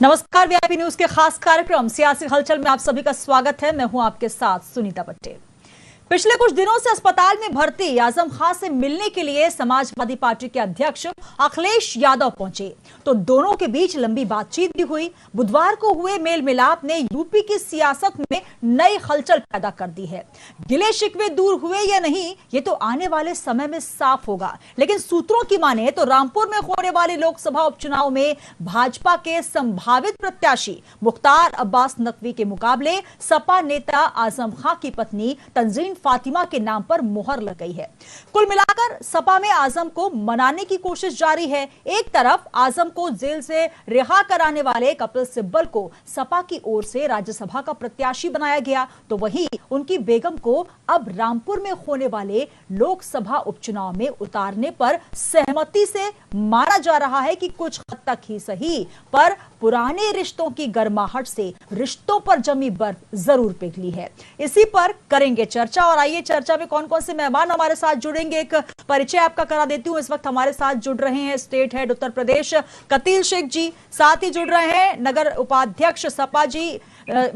नमस्कार, VIP news के खास कार्यक्रम सियासी हलचल में आप सभी का स्वागत है। मैं हूं आपके साथ सुनीता पटेल। पिछले कुछ दिनों से अस्पताल में भर्ती आजम खान से मिलने के लिए समाजवादी पार्टी के अध्यक्ष अखिलेश यादव पहुंचे तो दोनों के बीच लंबी बातचीत भी हुई। बुधवार को हुए मेल मिलाप ने यूपी की सियासत में नई हलचल पैदा कर दी है। गिले शिकवे दूर हुए या नहीं, ये तो आने वाले समय में साफ होगा, लेकिन सूत्रों की माने तो रामपुर में होने वाले लोकसभा उपचुनाव में भाजपा के संभावित प्रत्याशी मुख्तार अब्बास नकवी के मुकाबले सपा नेता आजम खां की पत्नी तंजीन फातिमा के नाम पर मोहर लग गई है। कुल मिलाकर सपा में आजम को मनाने की कोशिश जारी है। एक तरफ आजम को जेल से रिहा कराने वाले कपिल सिब्बल को सपा की ओर से राज्यसभा का प्रत्याशी बनाया गया, तो वहीं उनकी बेगम को अब रामपुर में होने वाले लोकसभा उपचुनाव में उतारने पर सहमति से माना जा रहा है कि कुछ हद तक ही सही, पर पुराने रिश्तों की गर्माहट से रिश्तों पर जमी बर्फ जरूर पिघली है। इसी पर करेंगे चर्चा और आइए चर्चा में कौन कौन से मेहमान हमारे साथ जुड़ेंगे, एक परिचय आपका करा देती हूं। इस वक्त हमारे साथ जुड़ रहे हैं स्टेट हेड उत्तर प्रदेश कतील शेख जी, साथ ही जुड़ रहे हैं नगर उपाध्यक्ष सपा जी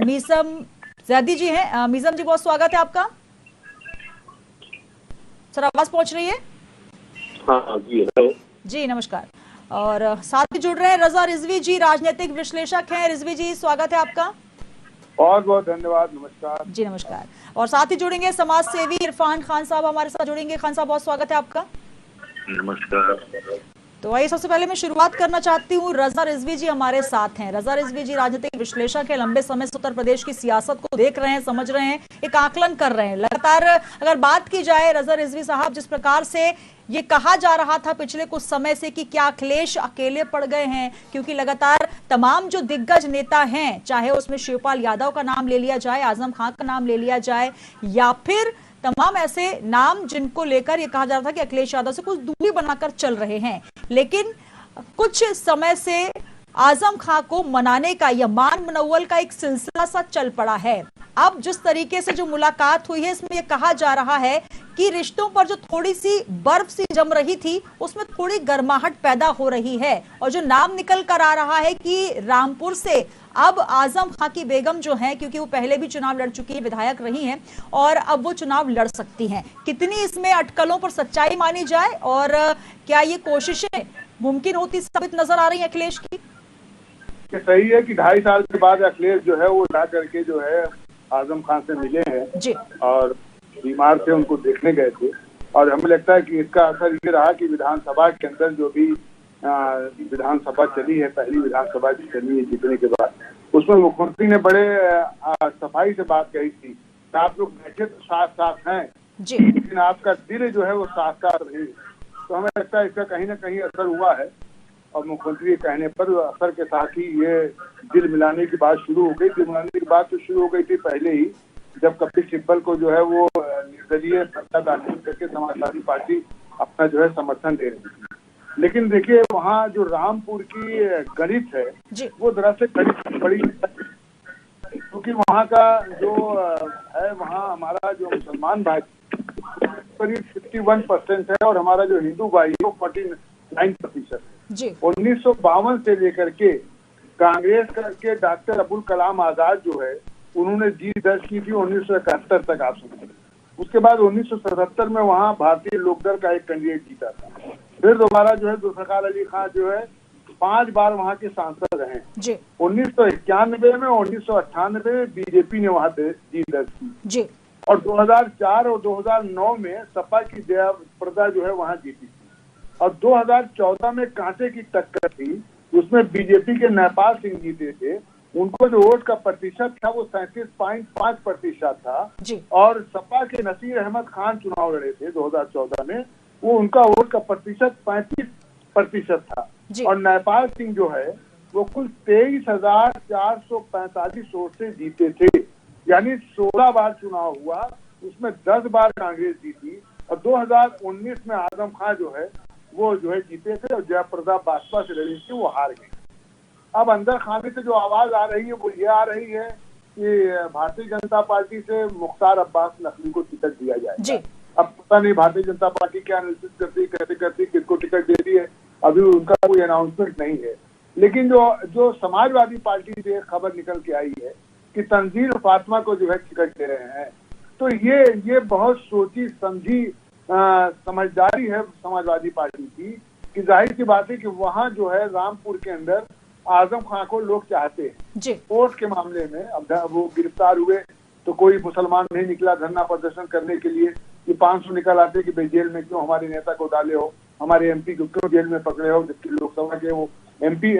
मीसम जैदी जी हैं। मीसम जी, बहुत स्वागत है आपका। सर, आवाज पहुंच रही है? हाँ जी, हेलो जी, नमस्कार। और साथ ही जुड़ रहे हैं रजा रिजवी जी, राजनीतिक विश्लेषक हैं। रिजवी जी, स्वागत है आपका। बहुत बहुत धन्यवाद, नमस्कार जी नमस्कार। और साथ ही जुड़ेंगे समाज सेवी इरफान खान साहब हमारे साथ जुड़ेंगे। खान साहब, बहुत स्वागत है आपका। नमस्कार। तो आइए सबसे पहले मैं शुरुआत करना चाहती हूँ, रजा रिजवी जी हमारे साथ हैं। रजा रिजवी जी राजनीतिक विश्लेषक है, लंबे समय से उत्तर प्रदेश की सियासत को देख रहे हैं, समझ रहे हैं, एक आकलन कर रहे हैं लगातार। अगर बात की जाए रजा रिजवी साहब, जिस प्रकार से ये कहा जा रहा था पिछले कुछ समय से कि क्या अखिलेश अकेले पड़ गए हैं, क्योंकि लगातार तमाम जो दिग्गज नेता हैं, चाहे उसमें शिवपाल यादव का नाम ले लिया जाए, आजम खान का नाम ले लिया जाए, या फिर तमाम ऐसे नाम जिनको लेकर ये कहा जा रहा था कि अखिलेश यादव से कुछ दूरी बनाकर चल रहे हैं, लेकिन कुछ समय से आजम खान को मनाने का या मान मनौवल का एक सिलसिला सा चल पड़ा है। अब जिस तरीके से जो मुलाकात हुई है, इसमें यह कहा जा रहा है कि रिश्तों पर जो थोड़ी सी बर्फ सी जम रही थी, उसमें थोड़ी गर्माहट पैदा हो रही है। और जो नाम निकल कर आ रहा है कि रामपुर से अब आजम खां की बेगम जो है, क्योंकि वो पहले भी चुनाव लड़ चुकी है, विधायक रही हैं, और अब वो चुनाव लड़ सकती हैं। कितनी इसमें अटकलों पर सच्चाई मानी जाए और क्या ये कोशिशें मुमकिन होती साबित नजर आ रही है अखिलेश की? सही है कि 2.5 साल के बाद अखिलेश जो है वो ला करके जो है आजम खान से मिले हैं जी। और बीमार थे, उनको देखने गए थे, और हमें लगता है कि इसका असर ये रहा कि विधानसभा के अंदर जो भी विधानसभा चली है, पहली विधानसभा चली है जीतने के बाद, उसमें मुख्यमंत्री ने बड़े सफाई से बात कही थी कि आप लोग बैठे तो साथ साथ हैं जी, लेकिन आपका दिल जो है वो साथ साथ रहे। तो हमें लगता है इसका कहीं ना कहीं असर हुआ है, और मुख्यमंत्री के कहने पर असर के साथ ही ये दिल मिलाने की बात शुरू हो गई। दिल मिलाने की बात तो शुरू हो गई थी पहले ही, जब कपिल सिब्बल को जो है वो निर्दलीय सत्ता दाखिल करके समाजवादी पार्टी अपना जो है समर्थन दे रही थी। लेकिन देखिए, वहाँ जो रामपुर की गणित है वो दरअसल गणित बड़ी, क्योंकि वहाँ का जो है, वहाँ हमारा जो मुसलमान भाई करीब 51% है और हमारा जो हिंदू भाई है वो 49% है। 1952 से लेकर के कांग्रेस करके डॉक्टर अब्दुल कलाम आजाद जो है उन्होंने जीत दर्ज की थी 1971 तक, आप समझिए। उसके बाद 1977 में वहाँ भारतीय लोकदल का एक कैंडिडेट जीता था। फिर दोबारा जो है जुल्फिकार अली खान जो है 5 बार वहाँ के सांसद रहे। 1991 में, 1998 में बीजेपी ने वहाँ जीत दर्ज की, और 2004 और 2009 में सपा की जयाप्रदा जो है वहाँ जीती थी, और 2014 में कांटे की टक्कर थी, उसमें बीजेपी के नेपाल सिंह जीते थे। उनको जो वोट का प्रतिशत था वो 37.5% था, और सपा के नसीर अहमद खान चुनाव लड़े थे 2014 में, वो उनका वोट का प्रतिशत 35% था, और नेपाल सिंह जो है वो कुल 23,445 वोट से जीते थे। यानी 16 बार चुनाव हुआ, उसमें 10 बार कांग्रेस जीती, और 2019 में आजम खान जो है वो जो है जीते थे, और जयाप्रदा भाजपा से लड़ी थी, वो हार गई। अब अंदर खाने से जो आवाज आ रही है वो ये आ रही है कि भारतीय जनता पार्टी से मुख्तार अब्बास नकवी को टिकट दिया जाए। अब पता नहीं भारतीय जनता पार्टी क्या एनालिसिस करती, कैसे करती, किसको टिकट देती है, अभी उनका कोई अनाउंसमेंट नहीं है। लेकिन जो समाजवादी पार्टी से खबर निकल के आई है कि तंजील फातिमा को जो है टिकट दे रहे हैं, तो ये बहुत सोची समझी समझदारी है समाजवादी पार्टी की, कि जाहिर सी बात है कि वहां जो है रामपुर के अंदर आजम खान को लोग चाहते हैं। वोट के मामले में अब वो गिरफ्तार हुए तो कोई मुसलमान नहीं निकला धरना प्रदर्शन करने के लिए, ये 500 निकल आते कि भाई जेल में क्यों हमारे नेता को डाले हो, हमारे एमपी को क्यों जेल में पकड़े हो, जबकि लोकसभा के वो एमपी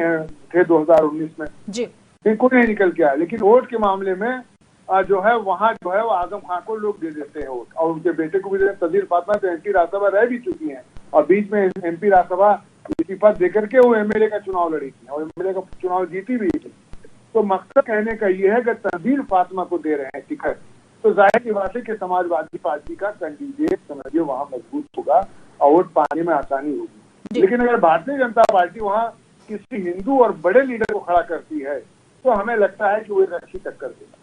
थे 2019 में जी। कोई नहीं निकल के आया। लेकिन वोट के मामले में जो है वहाँ जो है वो आजम खान को लोग दे देते हैं वोट, और उनके बेटे को भी दे। तंजील फातिमा तो एमपी राज्यसभा रह भी चुकी हैं और बीच में एमपी राज्यसभा इस्तीफा देकर के वो एमएलए का चुनाव लड़ी थी और एमएलए का चुनाव जीती भी थी। तो मकसद कहने का ये है कि तंजील फातिमा को दे रहे हैं टिकट, तो जाहिर सी बात है कि समाजवादी पार्टी का कैंडिडेट समझिए वहाँ मजबूत होगा और वोट पाने में आसानी होगी। लेकिन अगर भारतीय जनता पार्टी वहाँ किसी हिंदू और बड़े लीडर को खड़ा करती है तो हमें लगता है कि वो एक अच्छी टक्कर देगा।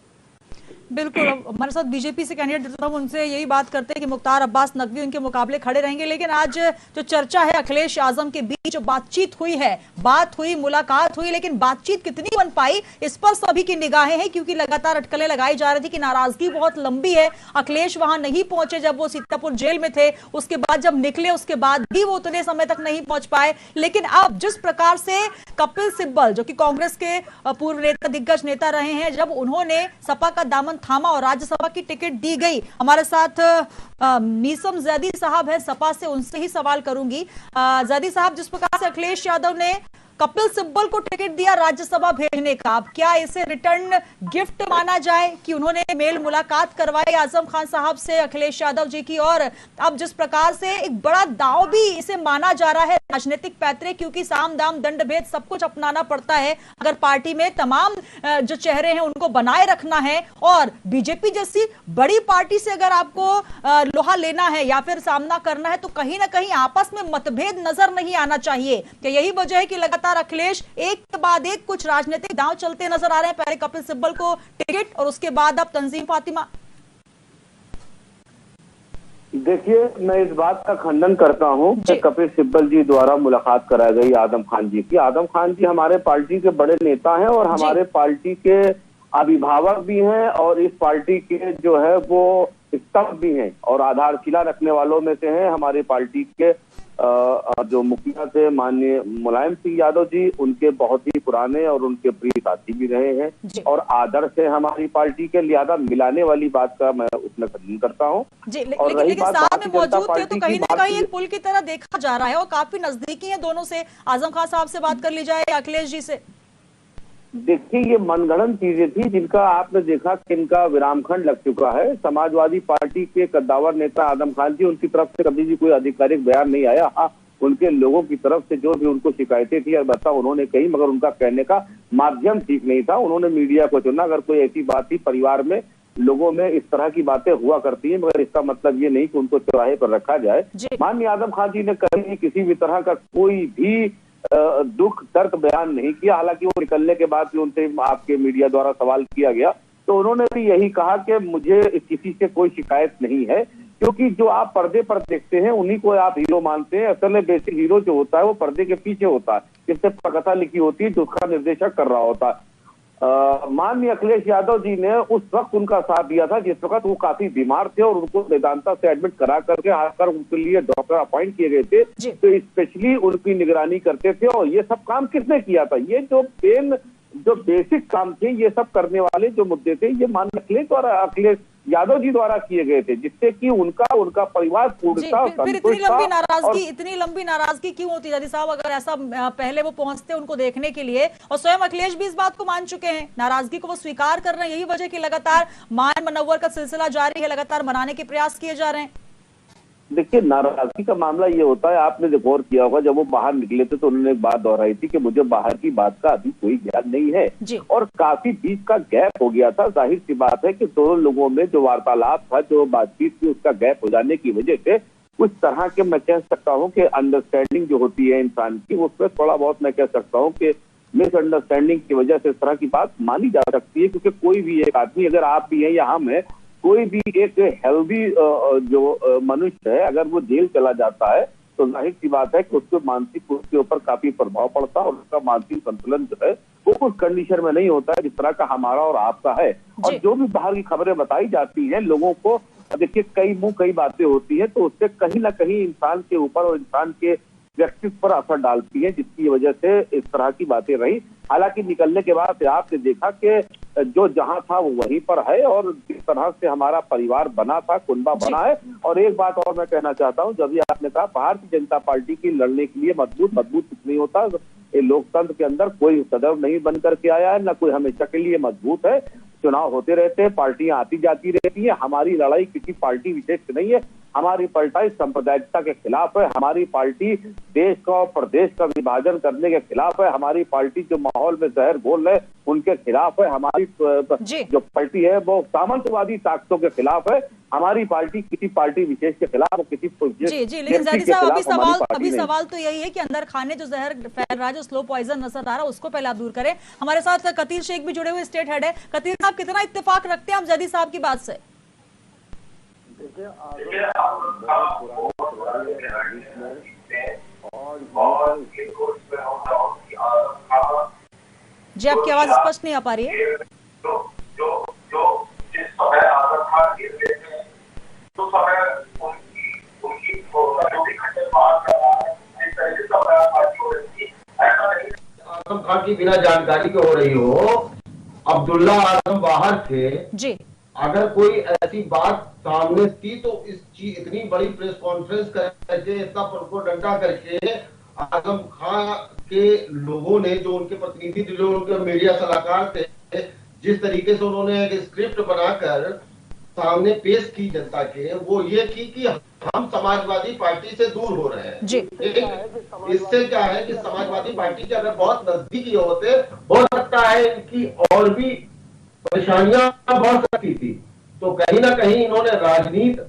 बिल्कुल। हमारे साथ बीजेपी से कैंडिडेट हम उनसे यही बात करते हैं कि मुख्तार अब्बास नकवी उनके मुकाबले खड़े रहेंगे। लेकिन आज जो चर्चा है अखिलेश आजम के बीच जो बातचीत हुई है, बात हुई, मुलाकात हुई, लेकिन बातचीत कितनी बन पाई इस पर सभी की निगाहें हैं, क्योंकि लगातार अटकलें लगाई जा रही थी कि नाराजगी बहुत लंबी है। अखिलेश वहां नहीं पहुंचे जब वो सीतापुर जेल में थे, उसके बाद जब निकले उसके बाद भी वो उतने समय तक नहीं पहुंच पाए। लेकिन अब जिस प्रकार से कपिल सिब्बल जो कि कांग्रेस के पूर्व नेता, दिग्गज नेता रहे हैं, जब उन्होंने सपा का दामन थामा और राज्यसभा की टिकट दी गई। हमारे साथ मीसम जैदी साहब है सपा से, उनसे ही सवाल करूंगी। जैदी साहब, जिस प्रकार से अखिलेश यादव ने कपिल सिब्बल को टिकट दिया राज्यसभा भेजने का, अब क्या इसे रिटर्न गिफ्ट माना जाए कि उन्होंने मेल मुलाकात करवाई आजम खान साहब से अखिलेश यादव जी की, और अब जिस प्रकार से एक बड़ा दांव भी इसे माना जा रहा है राजनीतिक पैतरे, क्योंकि साम दाम दंड भेद सब कुछ अपनाना पड़ता है अगर पार्टी में तमाम जो चेहरे हैं उनको बनाए रखना है, और बीजेपी जैसी बड़ी पार्टी से अगर आपको लोहा लेना है या फिर सामना करना है तो कहीं ना कहीं आपस में मतभेद नजर नहीं आना चाहिए। तो यही वजह है कि लगातार अखिलेश एक के बाद एक कुछ राजनीतिक दांव चलते नजर आ रहे हैं। पहले कपिल सिब्बल को टिकट और उसके बाद अब तंजीम फातिमा। देखिए, मैं इस बात का खंडन करता हूं कि कपिल सिब्बल जी द्वारा मुलाकात कराई गई आदम खान जी की। आदम खान जी हमारे पार्टी के बड़े नेता हैं और हमारे पार्टी के अभिभावक भी हैं और इस पार्टी के जो है वो स्तंभ भी हैं और आधारशिला रखने वालों में से हैं। हमारी पार्टी के जो मुखिया थे माननीय मुलायम सिंह यादव जी, उनके बहुत ही पुराने और उनके प्रिय साथी भी रहे हैं और आदर्श है हमारी पार्टी के, लिहाजा मिलाने वाली बात का मैं उसमें खंडन करता हूँ। लेकिन साथ में मौजूद थे तो कहीं ना कहीं एक पुल की तरह देखा जा रहा है और काफी नजदीकी है दोनों से। आजम खान साहब से बात कर ली जाए, अखिलेश जी से। देखिए, ये मनगढ़ंत चीजें थी जिनका आपने देखा कि इनका विरामखंड लग चुका है। समाजवादी पार्टी के कद्दावर नेता आदम खान जी, उनकी तरफ से कभी भी कोई आधिकारिक बयान नहीं आया। हाँ, उनके लोगों की तरफ से जो भी उनको शिकायतें थी अलबत्ता उन्होंने कही, मगर उनका कहने का माध्यम ठीक नहीं था। उन्होंने मीडिया को चुना। अगर कोई ऐसी बात थी, परिवार में लोगों में इस तरह की बातें हुआ करती है, मगर इसका मतलब ये नहीं कि उनको चौराहे पर रखा जाए। माननीय आदम खान जी ने कभी किसी भी तरह का कोई भी दुख दर्द बयान नहीं किया। हालांकि वो निकलने के बाद भी उनसे आपके मीडिया द्वारा सवाल किया गया तो उन्होंने भी यही कहा कि मुझे किसी से कोई शिकायत नहीं है, क्योंकि जो आप पर्दे पर देखते हैं उन्हीं को आप हीरो मानते हैं। असल में बेसिक हीरो जो होता है वो पर्दे के पीछे होता है, जिससे कथा लिखी होती है, जो उसका निर्देशक कर रहा होता है। माननीय अखिलेश यादव जी ने उस वक्त उनका साथ दिया था जिस वक्त वो काफी बीमार थे और उनको वेदांता से एडमिट करा करके आकर उनके लिए डॉक्टर अपॉइंट किए गए थे, तो स्पेशली उनकी निगरानी करते थे। और ये सब काम किसने किया था? ये जो बेसिक काम थे, ये सब करने वाले जो मुद्दे थे, ये माननीय अखिलेश यादव जी द्वारा किए गए थे, जिससे कि उनका परिवार पूर्णतः फिर इतनी लंबी नाराजगी क्यों होती है साहब? अगर ऐसा पहले वो पहुंचते उनको देखने के लिए, और स्वयं अखिलेश भी इस बात को मान चुके हैं, नाराजगी को वो स्वीकार कर रहे हैं। यही वजह कि लगातार मान मनव्वर का सिलसिला जारी है, लगातार मनाने के प्रयास किए जा रहे हैं। देखिए, नाराजगी का मामला ये होता है, आपने जो गौर किया होगा, जब वो बाहर निकले थे तो उन्होंने एक बात दोहराई थी कि मुझे बाहर की बात का अभी कोई ज्ञान नहीं है और काफी बीच का गैप हो गया था। जाहिर सी बात है कि दोनों लोगों में जो वार्तालाप था, जो बातचीत थी, उसका गैप हो जाने की वजह से कुछ तरह के मैं कह सकता हूँ कि अंडरस्टैंडिंग जो होती है इंसान की, उसमें थोड़ा बहुत मैं कह सकता हूँ कि मिसअंडरस्टैंडिंग की वजह से इस तरह की बात मानी जा सकती है। क्योंकि कोई भी एक आदमी, अगर आप भी हैं या हम है, कोई भी एक हेल्दी जो मनुष्य है, अगर वो जेल चला जाता है तो जाहिर सी बात है कि उसके मानसिक उसके ऊपर काफी प्रभाव पड़ता है और उसका मानसिक संतुलन जो है वो उस कंडीशन में नहीं होता है जिस तरह का हमारा और आपका है। और जो भी बाहर की खबरें बताई जाती हैं लोगों को, देखिए कई बातें होती है तो उससे कहीं ना कहीं इंसान के ऊपर और इंसान के व्यक्तित्व पर असर डालती है, जिसकी वजह से इस तरह की बातें रही। हालांकि निकलने के बाद आपने देखा कि जो जहां था वो वहीं पर है और जिस तरह से हमारा परिवार बना था, कुनबा बना है। और एक बात और मैं कहना चाहता हूं, जब भी आपने कहा भारतीय जनता पार्टी की लड़ने के लिए मजबूत कुछ नहीं होता। ये लोकतंत्र के अंदर कोई सदैव नहीं बन करके आया है, न कोई हमेशा के लिए मजबूत है। चुनाव होते रहते हैं, पार्टियां आती जाती रहती है। हमारी लड़ाई किसी पार्टी विशेष से नहीं है, हमारी पार्टी सांप्रदायिकता के खिलाफ है। हमारी पार्टी देश का और प्रदेश का विभाजन करने के खिलाफ है। हमारी पार्टी जो माहौल में जहर घोल रहे उनके खिलाफ है। हमारी जो पार्टी है वो सामंतवादी ताकतों के खिलाफ है। हमारी पार्टी किसी पार्टी विशेष के खिलाफ, किसी जी लेकिन ज़ादी साहब अभी सवाल तो यही है कि अंदर खाने जो जहर फैल रहा है, जो स्लो पॉइजन नजर आ रहा है, उसको पहले आप दूर करें। हमारे साथ कतील शेख भी जुड़े हुए स्टेट हेड है। कतील साहब, कितना इत्तेफाक रखते हैं आप ज़ादी साहब की बात से? जी आपकी आवाज स्पष्ट नहीं आ पा रही है। आजम खान की बिना जानकारी के हो रही हो। अब्दुल्ला आजम बाहर थे जी। अगर कोई ऐसी बात सामने थी तो इतनी बड़ी प्रेस कॉन्फ्रेंस करके, इतना प्रोपोगंडा करके आजम खान के लोगों ने, जो उनके प्रतिनिधि, जो उनके मीडिया सलाहकार थे, जिस तरीके से उन्होंने एक स्क्रिप्ट बनाकर सामने पेश की जनता के, वो ये की कि हम समाजवादी पार्टी से दूर हो रहे हैं जी। इससे क्या है कि समाजवादी पार्टी के अगर बहुत नजदीकी होते, हो सकता है इनकी और भी परेशानियां बढ़ सकती थी। तो कहीं ना कहीं इन्होंने राजनीति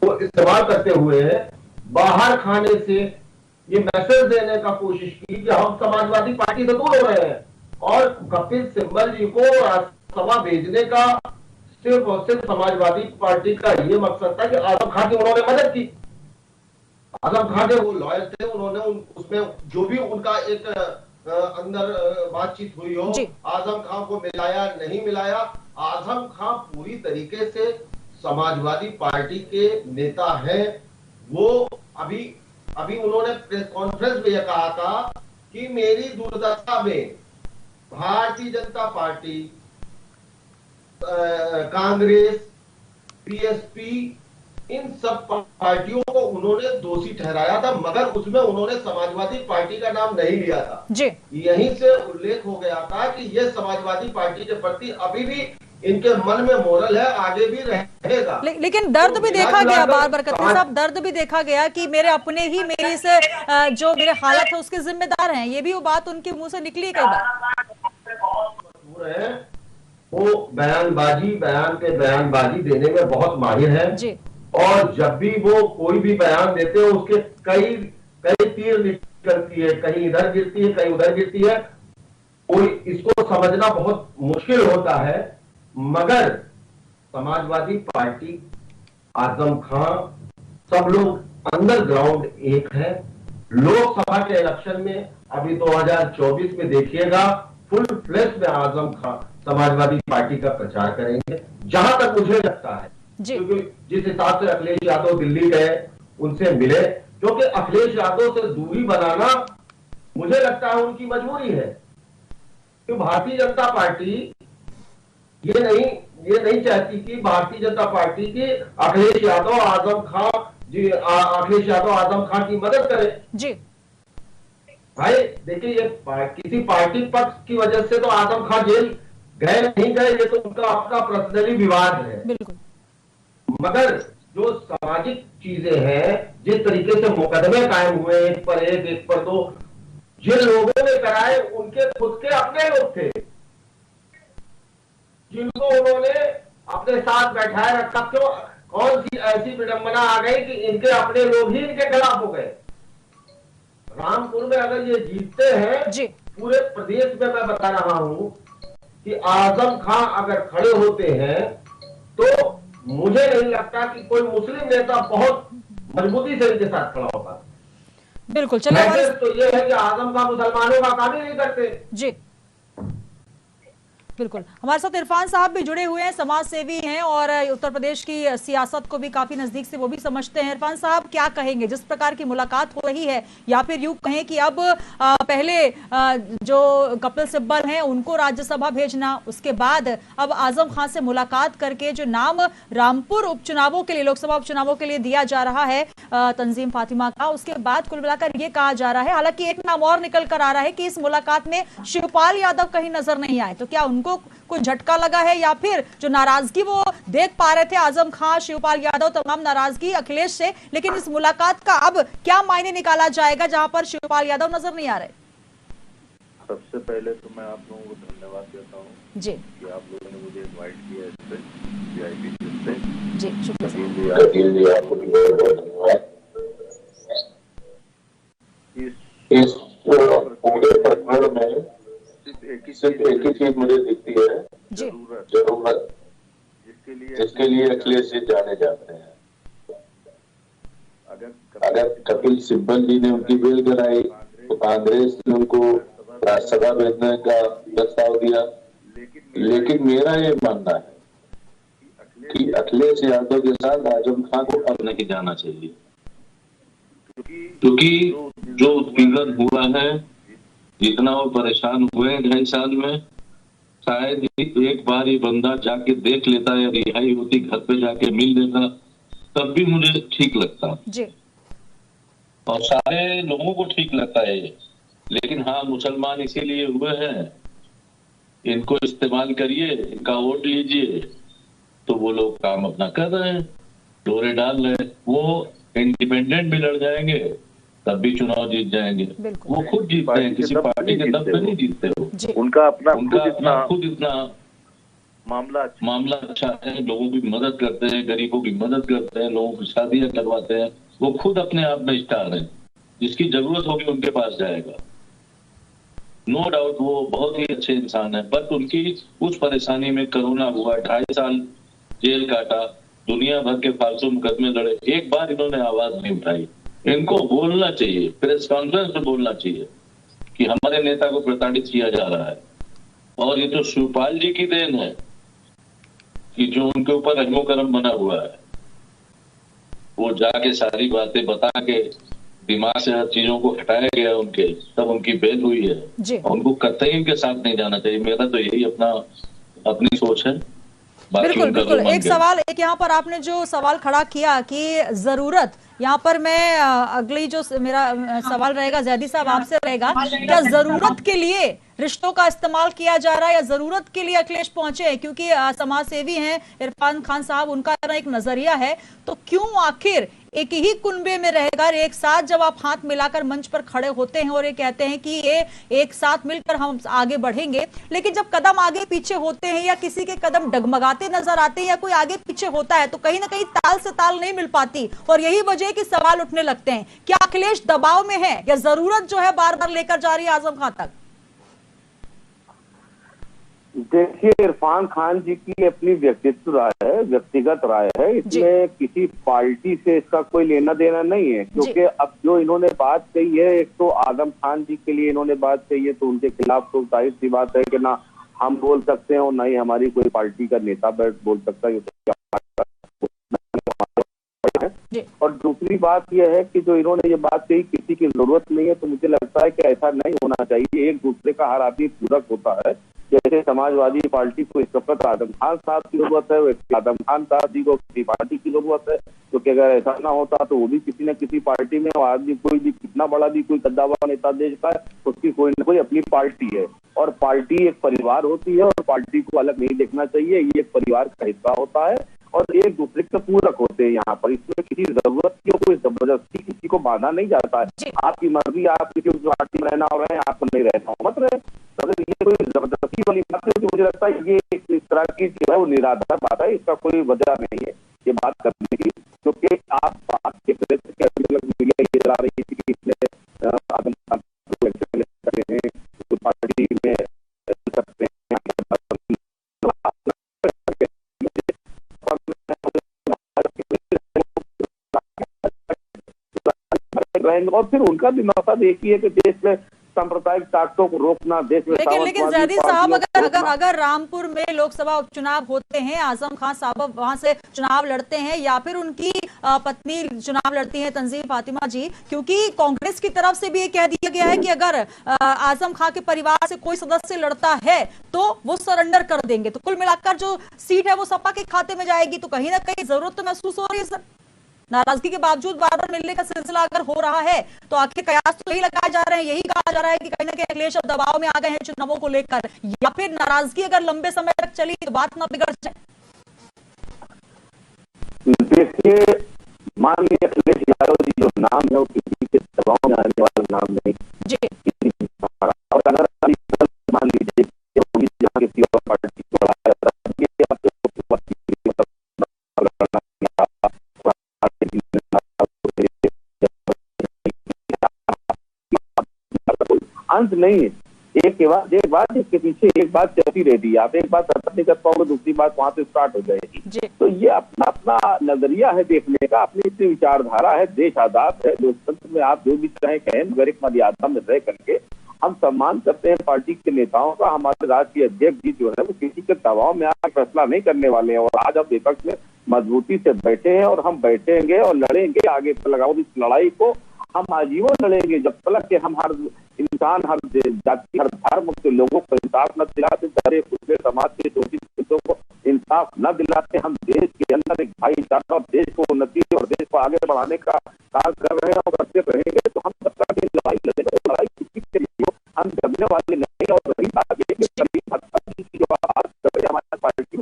को इस्तेमाल करते हुए बाहर खाने से ये मैसेज देने का कोशिश की कि हम समाजवादी पार्टी से दूर हो रहे हैं। और कपिल सिब्बल जी को राज्यसभा भेजने का सिर्फ और सिर्फ समाजवादी पार्टी का ये मकसद था कि आजम खान की उन्होंने मदद की। आजम खान के वो लॉयर थे, उन्होंने उसमें जो भी उनका एक अंदर बातचीत हुई हो, आजम खान को मिलाया नहीं मिलाया। आजम खान पूरी तरीके से समाजवादी पार्टी के नेता हैं। वो अभी उन्होंने प्रेस कॉन्फ्रेंस में यह कहा था कि मेरी दुर्दशा में भारतीय जनता पार्टी, कांग्रेस, बीएसपी, इन सब पार्टियों को उन्होंने दोषी ठहराया था, मगर उसमें उन्होंने समाजवादी पार्टी का नाम नहीं लिया था जी। यहीं से उल्लेख हो गया था कि ये समाजवादी पार्टी के प्रति अभी भी इनके मन में मोरल है, आगे भी रहेगा। लेकिन दर्द भी देखा गया बार कतील साहब, दर्द भी देखा गया कि मेरे अपने ही मेरी से जो मेरे हालत है उसके जिम्मेदार हैं। ये भी वो बात उनके मुंह से निकली कई बार। वो बयान पे बयानबाजी देने में बहुत माहिर है जी। और जब भी वो कोई भी बयान देते हैं उसके कई तीर निकलती है, कहीं इधर गिरती है, कहीं उधर गिरती है। कोई इसको समझना बहुत मुश्किल होता है, मगर समाजवादी पार्टी, आजम खान, सब लोग अंडरग्राउंड एक है। लोकसभा के इलेक्शन में अभी 2024 में देखिएगा फुल फ्लेश में आजम खान समाजवादी पार्टी का प्रचार करेंगे, जहां तक मुझे लगता है। क्योंकि जिस हिसाब से अखिलेश यादव दिल्ली गए, उनसे मिले, क्योंकि अखिलेश यादव से दूरी बनाना मुझे लगता है उनकी मजबूरी है। तो भारतीय जनता पार्टी ये नहीं चाहती कि भारतीय जनता पार्टी की अखिलेश यादव आजम खान की मदद करे जी। भाई देखिए, ये किसी पार्टी पक्ष की वजह से तो आजम खान जेल गए नहीं गए, ये तो उनका अपना पर्सनली विवाद है। बिल्कुल। मगर जो सामाजिक चीजें हैं, जिस तरीके से मुकदमे कायम हुए एक पर दो, जिन लोगों ने कराए उनके खुद के अपने लोग थे, जिनको उन्होंने अपने साथ बैठाए रखा। क्यों? कौन सी ऐसी विडंबना आ गई कि इनके अपने लोग ही इनके खिलाफ हो गए। रामपुर में अगर ये जीतते हैं जी, पूरे प्रदेश में मैं बता रहा हूं कि आजम खान अगर खड़े होते हैं तो मुझे नहीं लगता कि कोई मुस्लिम नेता बहुत मजबूती से इनके साथ खड़ा होगा। बिल्कुल, चलिए मैसेज तो ये है कि आजम खान मुसलमानों का काम ही नहीं करते। जी बिल्कुल, हमारे साथ इरफान साहब भी जुड़े हुए हैं, समाज सेवी हैं और उत्तर प्रदेश की सियासत को भी काफी नजदीक से वो भी समझते हैं। इरफान साहब, क्या कहेंगे जिस प्रकार की मुलाकात हो रही है, या फिर यूं कहें कि अब पहले जो कपिल सिब्बल हैं उनको राज्यसभा भेजना, उसके बाद अब आजम खान से मुलाकात करके जो नाम रामपुर उपचुनावों के लिए, लोकसभा उपचुनावों के लिए दिया जा रहा है तंजीम फातिमा का, उसके बाद कुल मिलाकर ये कहा जा रहा है, हालांकि एक नाम और निकल कर आ रहा है कि इस मुलाकात में शिवपाल यादव कहीं नजर नहीं आए, तो क्या उनको कोई झटका लगा है, या फिर जो नाराजगी वो देख पा रहे थे आजम खान, शिवपाल यादव, तमाम नाराजगी अखिलेश से, लेकिन इस मुलाकात का अब क्या मायने निकाला जाएगा जहां पर शिवपाल यादव नजर नहीं आ रहे? सबसे पहले तो मैं आप लोगों को धन्यवाद देता हूँ जी कि आप लोगों ने मुझे इनवाइट किया इस पे VIP पे। जी शुक्रिया। इसके लिए आपको भी बहुत बहुत धन्यवाद। इस पूरे प्रकरण में सिर्फ एक ही चीज मुझे दिखती है, जरूरत, जिसके लिए अखिलेश जी जाने जाते हैं। अगर कपिल सिब्बल जी ने उनकी बेल कराई तो कांग्रेस ने उनको राज्यसभा भेजने का प्रस्ताव दिया, लेकिन मेरा ये मानना है कि अखिलेश यादव के साथ आजम खान को अब नहीं जाना चाहिए, क्योंकि जो उत्पीड़न हुआ है, जितना वो परेशान हुए हैं 2.5 साल में, शायद एक बार ये बंदा जाके देख लेता या रिहाई होती, घर पे जाके मिल लेता, तब भी मुझे ठीक लगता जी। और सारे लोगों को ठीक लगता है ये। लेकिन हाँ, मुसलमान इसीलिए हुए हैं, इनको इस्तेमाल करिए, इनका वोट लीजिए, तो वो लोग काम अपना कर रहे हैं, डोरे डाल रहे हैं। वो इंडिपेंडेंट भी लड़ जाएंगे तब भी चुनाव जीत जाएंगे, वो खुद जीतते हैं, किसी पार्टी के दम पे नहीं जीतते हो। उनका अपना खुद इतना मामला अच्छा है, लोगों की मदद करते हैं, गरीबों की मदद करते हैं, लोगों की शादियां करवाते हैं, वो खुद अपने आप में स्टार हैं, जिसकी जरूरत होगी उनके पास जाएगा। नो डाउट वो बहुत ही अच्छे इंसान है, बट उनकी उस परेशानी में कोरोना हुआ, 2.5 साल जेल काटा, दुनिया भर के फालतू मुकदमे लड़े, एक बार इन्होंने आवाज नहीं उठाई। इनको बोलना चाहिए, प्रेस कॉन्फ्रेंस में बोलना चाहिए कि हमारे नेता को प्रताड़ित किया जा रहा है। और ये तो शिवपाल जी की देन है कि जो उनके ऊपर रहमो करम बना हुआ है, वो जाके सारी बातें बता के दिमाग से हर चीजों को हटाया गया उनके, तब उनकी बेल हुई है। उनको कतई इनके साथ नहीं जाना चाहिए, मेरा तो यही अपनी सोच है। बिल्कुल बिल्कुल। एक सवाल, एक यहाँ पर आपने जो सवाल खड़ा किया कि जरूरत, यहाँ पर मैं अगली जो मेरा सवाल रहेगा जैदी साहब आपसे रहेगा, क्या जरूरत के लिए रिश्तों का इस्तेमाल किया जा रहा है या जरूरत के लिए अखिलेश पहुंचे हैं? क्योंकि समाज सेवी हैं इरफान खान साहब, उनका एक नजरिया है, तो क्यों आखिर एक ही कुनबे में रहकर एक साथ जब आप हाथ मिलाकर मंच पर खड़े होते हैं और ये कहते हैं कि ये एक साथ मिलकर हम आगे बढ़ेंगे, लेकिन जब कदम आगे पीछे होते हैं या किसी के कदम डगमगाते नजर आते हैं या कोई आगे पीछे होता है, तो कहीं ना कहीं ताल से ताल नहीं मिल पाती और यही वजह कि सवाल उठने लगते हैं। क्या अखिलेश दबाव में है या जरूरत जो है बार बार लेकर जा रही है आजम खान तक? देखिए, इरफान खान जी की अपनी व्यक्तित्व राय है, व्यक्तिगत राय है, इसमें किसी पार्टी से इसका कोई लेना देना नहीं है। क्योंकि अब जो इन्होंने बात कही है, एक तो आजम खान जी के लिए इन्होंने बात कही है, तो उनके खिलाफ तो जाहिर सी बात है कि ना हम बोल सकते हैं और ना ही हमारी कोई पार्टी का नेता बोल सकता है। और दूसरी बात यह है कि जो इन्होंने ये बात कही किसी की जरूरत नहीं है, तो मुझे लगता है कि ऐसा नहीं होना चाहिए। एक दूसरे का हर आदमी पूरक होता है। जैसे समाजवादी पार्टी को इस वक्त आजम खान साहब की जरूरत है, वैसे आजम खान साहब जी को किसी पार्टी की जरूरत है, क्योंकि अगर ऐसा ना होता तो वो भी किसी न किसी पार्टी में, आदमी कोई भी कितना बड़ा भी कोई कद्दावर नेता देश का है, उसकी कोई न कोई अपनी पार्टी है। और पार्टी एक परिवार होती है और पार्टी को अलग नहीं देखना चाहिए, ये एक परिवार का हिस्सा होता है और एक दूसरे के पूरक होते हैं। यहाँ पर इसमें किसी जरूरत की कोई जबरदस्ती किसी को बांधा नहीं जाता है। आपकी मर्जी, आप किसी पार्टी में रहना हो रहे हैं, आपको नहीं रहना हो मत रहे। अगर ये कोई जबरदस्ती वाली बात है तो मुझे लगता है ये इस तरह की जो है वो निराधार बात है, इसका कोई वजह नहीं है ये बात करने की। क्योंकि आप बात के मीडिया ये चला रही थी कि इसने आदम खान को पार्टी में सकते हैं, रहेंगे। और फिर उनका भी मकसद एक ही है कि देश में सांप्रदायिक ताकतों को रोकना, देश में लेकिन जैदी साहब, अगर रामपुर में लोकसभा उपचुनाव होते हैं, आजम खान साहब वहां से चुनाव लड़ते हैं या फिर उनकी पत्नी चुनाव लड़ती है तंजीम फातिमा जी, क्योंकि कांग्रेस की तरफ से भी ये कह दिया गया है कि अगर आजम खान के परिवार से कोई सदस्य लड़ता है तो वो सरेंडर कर देंगे, तो कुल मिलाकर जो सीट है वो सपा के खाते में जाएगी। तो कहीं ना कहीं जरूरत तो महसूस हो रही है सर, नाराजगी के बावजूद बार बार मिलने का सिलसिला अगर हो रहा है तो आखिर कयास तो यही लगाए जा रहे हैं, यही कहा जा रहा है कि कहीं ना कहीं अखिलेश अब दबाव में आ गए हैं चुनावों को लेकर, या फिर नाराजगी अगर लंबे समय तक चली तो बात ना बिगड़ जाए। देखिए, मान लीजिए अखिलेश यादव जी जो नाम है वो किसी के दबाव में आने वाला नाम नहीं जी। और अगर मान लीजिए किसी और पार्टी को अंत नहीं है, एक बात इसके पीछे एक बात चलती रहती है। आप एक बात नहीं कर पाओगे, दूसरी बात वहां से स्टार्ट हो जाएगी। तो ये अपना अपना नजरिया है देखने का, अपनी अपनी विचारधारा है, देश आजाद है, लोकतंत्र में आप जो भी चाहे कहें, मगर एक मर्यादा में रह करके हम सम्मान करते हैं पार्टी के नेताओं का। हमारे राष्ट्रीय अध्यक्ष जी जो है वो किसी के दबाव में आकर फैसला नहीं करने वाले हैं, और आज हम विपक्ष में मजबूती से बैठे हैं और हम बैठेंगे और लड़ेंगे आगे लगाओ। इस लड़ाई को हम आजीवन लड़ेंगे जब तक कि हम हर इंसान, हर जाति, हर धर्म के लोगों को इंसाफ न दिलाते, सारे पूरे समाज के शोषित हिस्सों को इंसाफ न दिलाते। हम देश के अंदर एक भाईचारा और देश को उन्नति और देश को आगे बढ़ाने का कार्य कर रहे हैं और करते रहेंगे। तो हम सबका लड़ाई लड़ेंगे, लड़ाई किसी के लिए हम करने वाले नहीं। और रही बात ये कि जो बात कर रहे हमारी पार्टी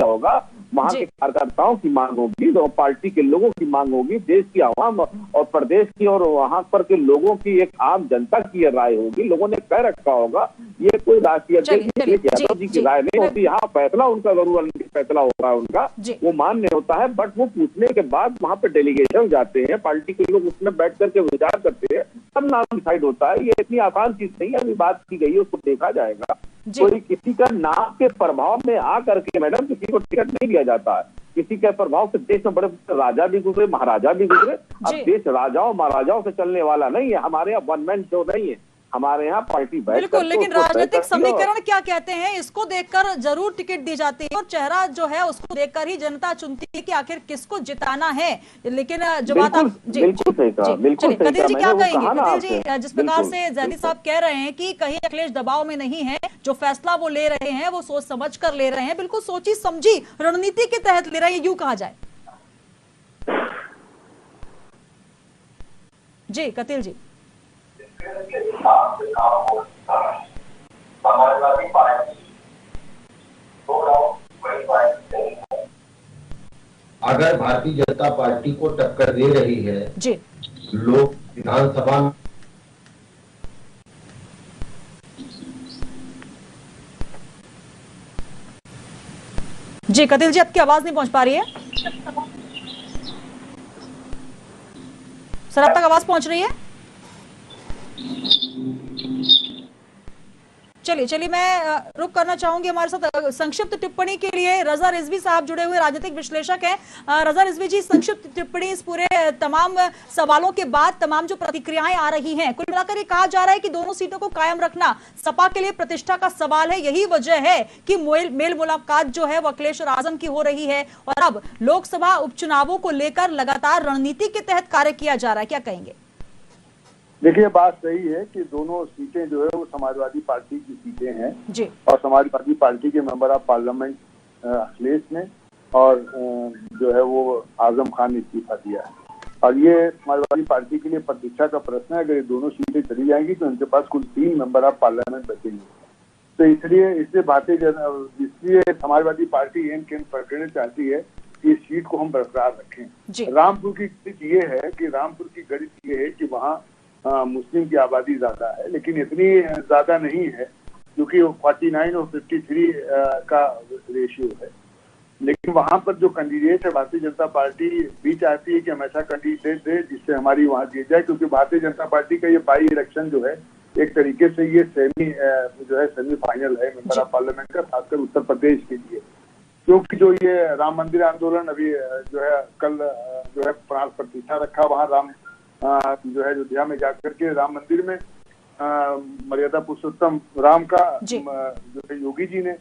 होगा, वहाँ के कार्यकर्ताओं की मांग होगी और पार्टी के लोगों की मांग होगी, देश की आवाम और प्रदेश की और वहाँ पर के लोगों की एक आम जनता की राय होगी। लोगों ने कह रखा होगा, ये कोई राष्ट्रीय अध्यक्ष यादव जी की राय नहीं होती। यहाँ फैसला उनका जरूर फैसला होगा, उनका वो मान्य होता है, बट वो पूछने के बाद वहाँ पे डेलीगेशन जाते हैं, पार्टी के लोग उसमें बैठ करके विचार करते हैं, तब नाम डिसाइड होता है। ये इतनी आसान चीज नहीं है, अभी बात की गई है, उसको देखा जाएगा। कोई किसी का नाम के प्रभाव में आ करके मैडम किसी को टिकट नहीं दिया जाता है। किसी के प्रभाव से देश में बड़े राजा भी गुजरे, महाराजा भी गुजरे। अब देश राजाओं महाराजाओं से चलने वाला नहीं है, हमारे यहाँ वन मैन शो नहीं है, हमारे यहाँ पार्टी बिल्कुल। लेकिन राजनीतिक समीकरण क्या कहते हैं, इसको देखकर जरूर टिकट दी जाती है और चेहरा जो है उसको देखकर ही जनता चुनती है कि आखिर किसको जिताना है। लेकिन जो बात आप कदिर जी क्या कहेंगे, कदिर जी, जिस प्रकार से जैदी साहब कह रहे हैं कि कहीं अखिलेश दबाव में नहीं है, जो फैसला वो ले रहे हैं वो सोच समझ कर ले रहे हैं, बिल्कुल सोची समझी रणनीति के तहत ले रहे हैं, यूं कहा जाए। जी कतिल जी। अगर भारतीय जनता पार्टी को टक्कर दे रही है जी लोग विधानसभा में, जी कतिल जी आपकी आवाज नहीं पहुंच पा रही है सर, अब तक आवाज पहुंच रही है? चलिए मैं रुक करना चाहूंगी। हमारे साथ संक्षिप्त टिप्पणी के लिए रजा रिजवी साहब जुड़े हुए राजनीतिक विश्लेषक हैं। रजा रिजवी जी, संक्षिप्त टिप्पणी इस पूरे तमाम सवालों के बाद, तमाम जो प्रतिक्रियाएं आ रही हैं, कुल मिलाकर ये कहा जा रहा है कि दोनों सीटों को कायम रखना सपा के लिए प्रतिष्ठा का सवाल है। यही वजह है कि मेल मुलाकात जो है वो अखिलेश और आजम की हो रही है और अब लोकसभा उपचुनावों को लेकर लगातार रणनीति के तहत कार्य किया जा रहा है। क्या कहेंगे? देखिए, बात सही है कि दोनों सीटें जो है वो समाजवादी पार्टी की सीटें हैं जी। और समाजवादी पार्टी के मेंबर ऑफ पार्लियामेंट अखिलेश ने और जो है वो आजम खान ने इस्तीफा दिया है और ये समाजवादी पार्टी के लिए प्रतिष्ठा का प्रश्न है। अगर ये दोनों सीटें चली जाएंगी तो उनके पास कुल 3 मेंबर ऑफ पार्लियामेंट बचेंगे। तो इसलिए समाजवादी पार्टी एन केन पकड़ना चाहती है कि इस सीट को हम बरकरार रखें। रामपुर की गणित ये है कि वहाँ मुस्लिम की आबादी ज्यादा है, लेकिन इतनी ज्यादा नहीं है क्योंकि 49 और 53 का रेशियो है। लेकिन वहां पर जो कैंडिडेट है, भारतीय जनता पार्टी भी चाहती है कि हम ऐसा कैंडिडेट दे जिससे हमारी वहां जीत जाए, क्योंकि भारतीय जनता पार्टी का ये बाई इलेक्शन जो है एक तरीके से ये सेमीफाइनल है मेंबर ऑफ पार्लियामेंट का, खासकर उत्तर प्रदेश के लिए, क्योंकि जो ये राम मंदिर आंदोलन अभी जो है कल जो है प्राण प्रतिष्ठा रखा वहाँ राम जो है अयोध्या में जाकर के राम मंदिर में मर्यादा पुरुषोत्तम राम का जो है योगी जी ने,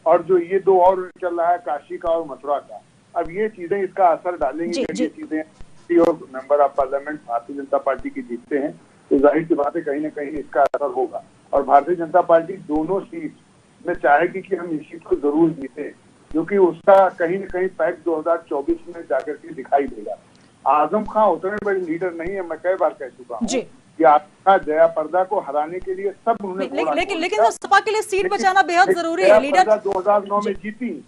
और जो ये दो और चल रहा है काशी का और मथुरा का, अब ये चीजें इसका असर डालेंगी। ये चीजें और member of parliament Bharatiya Janata party की जीतते हैं तो जाहिर सी बात है कहीं ना कहीं इसका असर होगा, और भारतीय जनता पार्टी दोनों सीट में चाहेगी कि हम इस सीट को जरूर जीते, क्योंकि उसका कहीं न कहीं पैक 2024 में जाकर के दिखाई देगा। आजम खां उतने बड़े लीडर नहीं है, मैं कई बार कह चुका हूँ कि आपका जया प्रदा को हराने के लिए सब उन्होंने लेकिन सपा के लिए सीट बचाना बेहद जरूरी है। लीडर 2009 में जीती,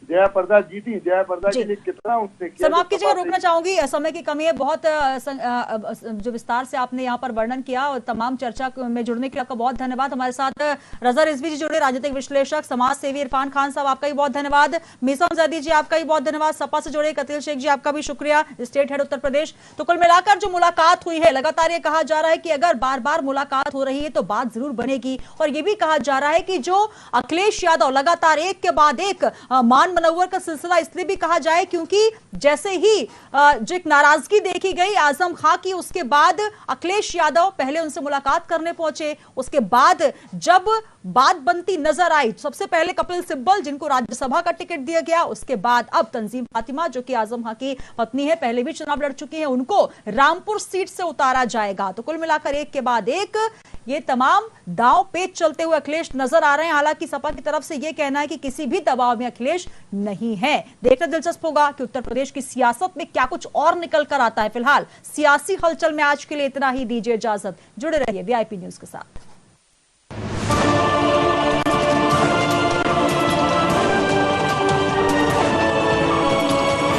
जया प्रदा जीती, जया प्रदा के लिए कितना उसने किया। समाप्त कीजिएगा, रोकना चाहूंगी, समय की कमी है। बहुत जो विस्तार से आपने यहाँ पर वर्णन किया और तमाम चर्चा में जुड़ने के लिए आपका बहुत धन्यवाद। हमारे साथ रजा रिजवी जी जुड़े, राजनीतिक विश्लेषक, समाज सेवी इरफान खान साहब, आपका भी बहुत धन्यवाद। मीसा जैदी जी, आपका भी बहुत धन्यवाद। सपा से जुड़े कतिल शेख जी, आपका भी शुक्रिया, स्टेट हेड उत्तर प्रदेश। तो कुल मिलाकर जो मुलाकात हुई है, लगातार ये कहा जा रहा है कि अगर बार बार मुलाकात हो रही है तो बात जरूर बनेगी, और ये भी कहा जा रहा है कि जो अखिलेश यादव लगातार एक के बाद एक मान मनोवर का सिलसिला इसलिए भी कहा जाए क्योंकि जैसे ही जो एक नाराजगी देखी गई आजम खां की, उसके बाद अखिलेश यादव पहले उनसे मुलाकात करने पहुंचे, उसके बाद जब बात बनती नजर आई, सबसे पहले कपिल सिब्बल जिनको राज्यसभा का टिकट दिया गया, उसके बाद अब तंजीम फातिमा जो कि आजम खां की पत्नी है, पहले भी चुनाव लड़ चुकी है, उनको रामपुर सीट से उतारा जाएगा। तो कुल मिलाकर एक के बाद एक ये तमाम दांव पेच चलते हुए अखिलेश नजर आ रहे हैं। हालांकि सपा की तरफ से यह कहना है कि किसी भी दबाव में अखिलेश नहीं है। देखना दिलचस्प होगा कि उत्तर प्रदेश की सियासत में क्या कुछ और निकल कर आता है। फिलहाल सियासी हलचल में आज के लिए इतना ही, दीजिए इजाजत। जुड़े रहिए VIP न्यूज के साथ।